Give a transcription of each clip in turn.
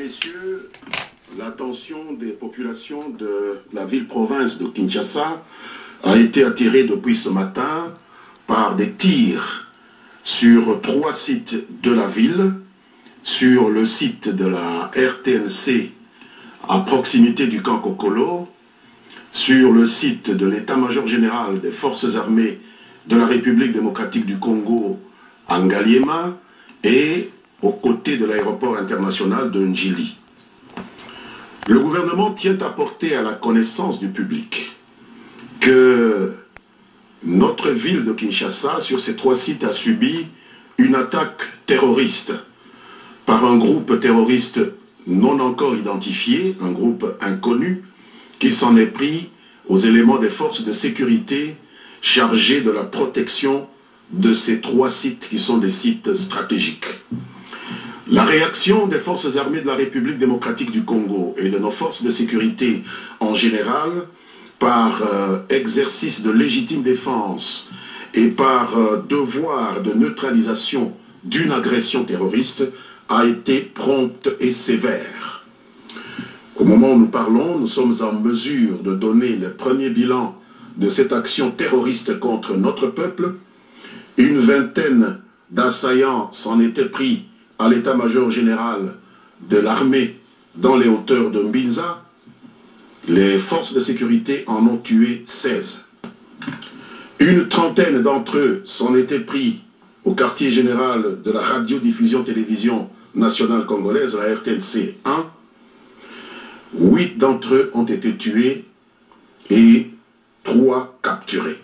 Messieurs, l'attention des populations de la ville-province de Kinshasa a été attirée depuis ce matin par des tirs sur 3 sites de la ville, sur le site de la RTNC à proximité du camp Kokolo, sur le site de l'état-major général des forces armées de la République démocratique du Congo à Ngaliema et aux côtés de l'aéroport international de Njili. Le gouvernement tient à porter à la connaissance du public que notre ville de Kinshasa, sur ces 3 sites, a subi une attaque terroriste par un groupe terroriste non encore identifié, un groupe inconnu, qui s'en est pris aux éléments des forces de sécurité chargés de la protection de ces 3 sites qui sont des sites stratégiques. La réaction des forces armées de la République démocratique du Congo et de nos forces de sécurité en général, par exercice de légitime défense et par devoir de neutralisation d'une agression terroriste, a été prompte et sévère. Au moment où nous parlons, nous sommes en mesure de donner le premier bilan de cette action terroriste contre notre peuple. Une vingtaine d'assaillants s'en étaient pris à l'état-major général de l'armée dans les hauteurs de Mbinza. Les forces de sécurité en ont tué 16. Une trentaine d'entre eux s'en étaient pris au quartier général de la radiodiffusion-télévision nationale congolaise, la RTNC 1. 8 d'entre eux ont été tués et 3 capturés.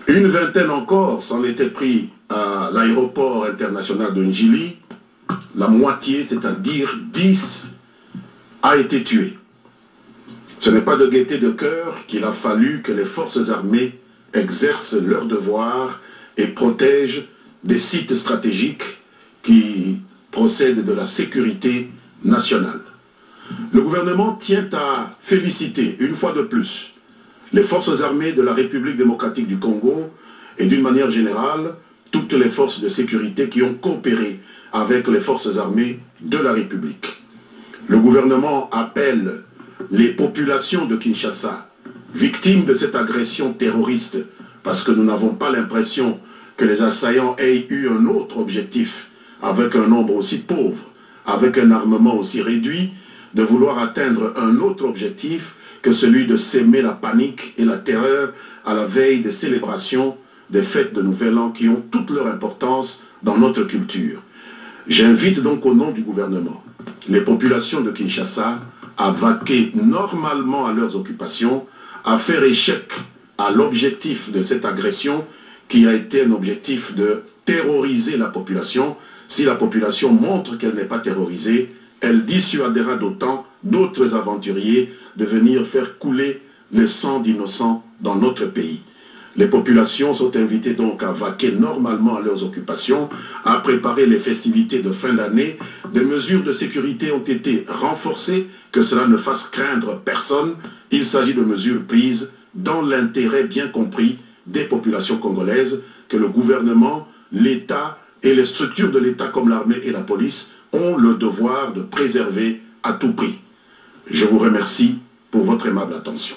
Une vingtaine encore s'en étaient pris à l'aéroport international de Njili. La moitié, c'est-à-dire 10, a été tuée. Ce n'est pas de gaieté de cœur qu'il a fallu que les forces armées exercent leur devoir et protègent des sites stratégiques qui procèdent de la sécurité nationale. Le gouvernement tient à féliciter une fois de plus les forces armées de la République démocratique du Congo et d'une manière générale toutes les forces de sécurité qui ont coopéré avec les forces armées de la République. Le gouvernement appelle les populations de Kinshasa, victimes de cette agression terroriste, parce que nous n'avons pas l'impression que les assaillants aient eu un autre objectif, avec un nombre aussi pauvre, avec un armement aussi réduit, de vouloir atteindre un autre objectif que celui de s'aimer la panique et la terreur à la veille des célébrations des fêtes de Nouvel An qui ont toute leur importance dans notre culture. J'invite donc au nom du gouvernement les populations de Kinshasa à vaquer normalement à leurs occupations, à faire échec à l'objectif de cette agression qui a été un objectif de terroriser la population. Si la population montre qu'elle n'est pas terrorisée, elle dissuadera d'autant d'autres aventuriers de venir faire couler le sang d'innocents dans notre pays. Les populations sont invitées donc à vaquer normalement à leurs occupations, à préparer les festivités de fin d'année. Des mesures de sécurité ont été renforcées, que cela ne fasse craindre personne. Il s'agit de mesures prises dans l'intérêt bien compris des populations congolaises que le gouvernement, l'État et les structures de l'État comme l'armée et la police ont le devoir de préserver à tout prix. Je vous remercie pour votre aimable attention.